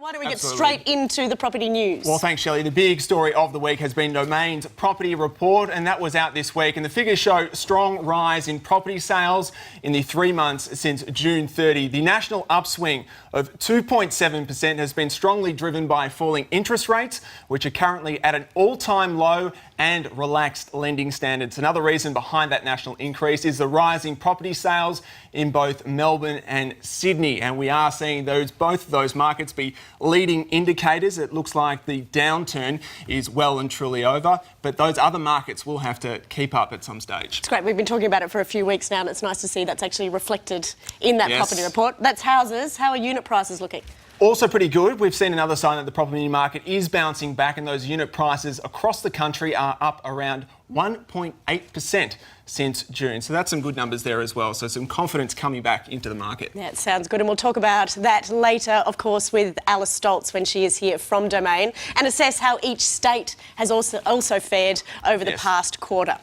Why don't we get straight into the property news? Well, thanks, Shelley. The big story of the week has been Domain's property report, and that was out this week. And the figures show strong rise in property sales in the 3 months since June 30. The national upswing of 2.7% has been strongly driven by falling interest rates, which are currently at an all-time low, and relaxed lending standards. Another reason behind that national increase is the rising property sales in both Melbourne and Sydney. And we are seeing both of those markets be leading indicators. It looks like the downturn is well and truly over, but those other markets will have to keep up at some stage. It's great. We've been talking about it for a few weeks now, and it's nice to see that's actually reflected in that property report. That's houses. How are unit prices looking? Also pretty good. We've seen another sign that the property market is bouncing back, and those unit prices across the country are up around 1.8% since June. So that's some good numbers there as well. So some confidence coming back into the market. Yeah, it sounds good. And we'll talk about that later, of course, with Alice Stoltz when she is here from Domain, and assess how each state has also fared over the past quarter.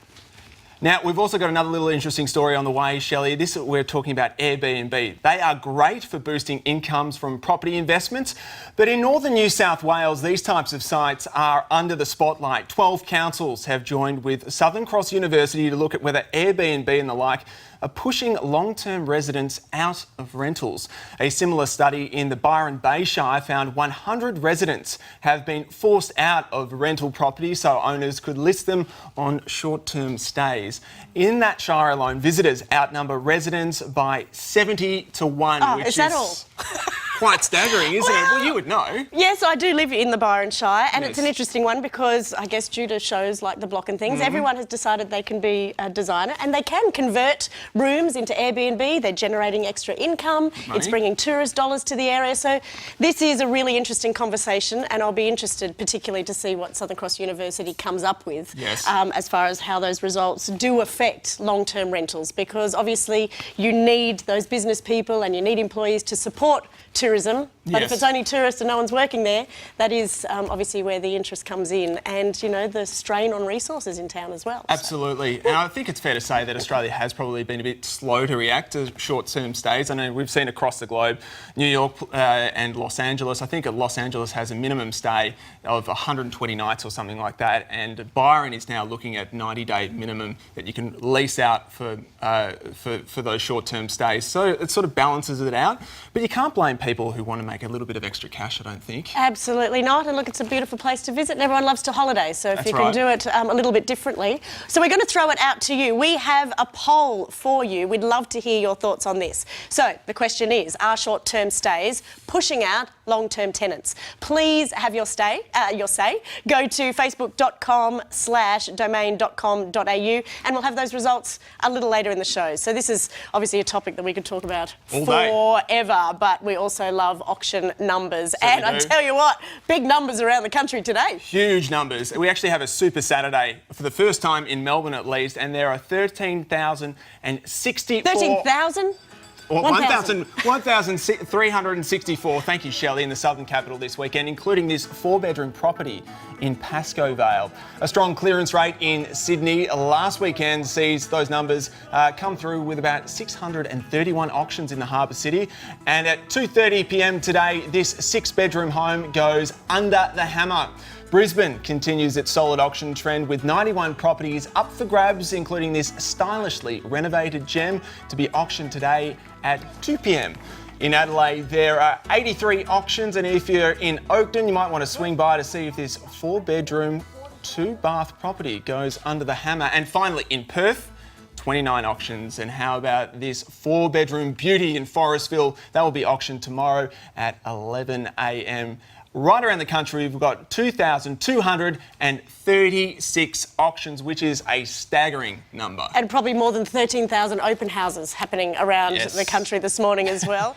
Now, we've also got another little interesting story on the way, Shelley. We're talking about Airbnb. They are great for boosting incomes from property investments, but in northern New South Wales, these types of sites are under the spotlight. 12 councils have joined with Southern Cross University to look at whether Airbnb and the like are pushing long-term residents out of rentals. A similar study in the Byron Bay Shire found 100 residents have been forced out of rental property so owners could list them on short-term stays. In that shire alone, visitors outnumber residents by 70 to 1, which is that all? Quite staggering, isn't it? Well, you would know. Yes, I do live in the Byron Shire, and it's an interesting one because I guess due to shows like The Block and things, everyone has decided they can be a designer and they can convert rooms into Airbnb. They're generating extra income. It's bringing tourist dollars to the area. So this is a really interesting conversation, and I'll be interested particularly to see what Southern Cross University comes up with as far as how those results do affect long-term rentals, because obviously you need those business people and you need employees to support tourism, but if it's only tourists and no one's working there, that is obviously where the interest comes in, and, you know, the strain on resources in town as well. Absolutely. And I think it's fair to say that Australia has probably been a bit slow to react to short-term stays. I know we've seen across the globe, New York and Los Angeles. I think Los Angeles has a minimum stay of 120 nights or something like that, and Byron is now looking at 90-day minimum that you can lease out for those short-term stays. So it sort of balances it out, but you can't blame people who want to make a little bit of extra cash, I don't think. Absolutely not. And look, it's a beautiful place to visit and everyone loves to holiday. So if you can do it a little bit differently. So we're going to throw it out to you. We have a poll for you. We'd love to hear your thoughts on this. So the question is, are short-term stays pushing out long-term tenants? Please have your say. Go to facebook.com/domain.com.au and we'll have those results a little later in the show. So this is obviously a topic that we could talk about forever, but we also love auction numbers. And I tell you what, big numbers around the country today. Huge numbers. We actually have a Super Saturday for the first time in Melbourne at least, and there are 13,064... 13,000? 1,364, thank you, Shelley, in the Southern Capital this weekend, including this 4-bedroom property in Pascoe Vale. A strong clearance rate in Sydney last weekend sees those numbers come through with about 631 auctions in the Harbour City. And at 2:30 p.m. today, this 6-bedroom home goes under the hammer. Brisbane continues its solid auction trend with 91 properties up for grabs, including this stylishly renovated gem to be auctioned today at 2 p.m. In Adelaide, there are 83 auctions, and if you're in Oakden, you might want to swing by to see if this 4-bedroom, 2-bath property goes under the hammer. And finally, in Perth, 29 auctions. And how about this 4-bedroom beauty in Forestville? That will be auctioned tomorrow at 11 a.m. Right around the country, we've got 2,236 auctions, which is a staggering number. And probably more than 13,000 open houses happening around the country this morning as well.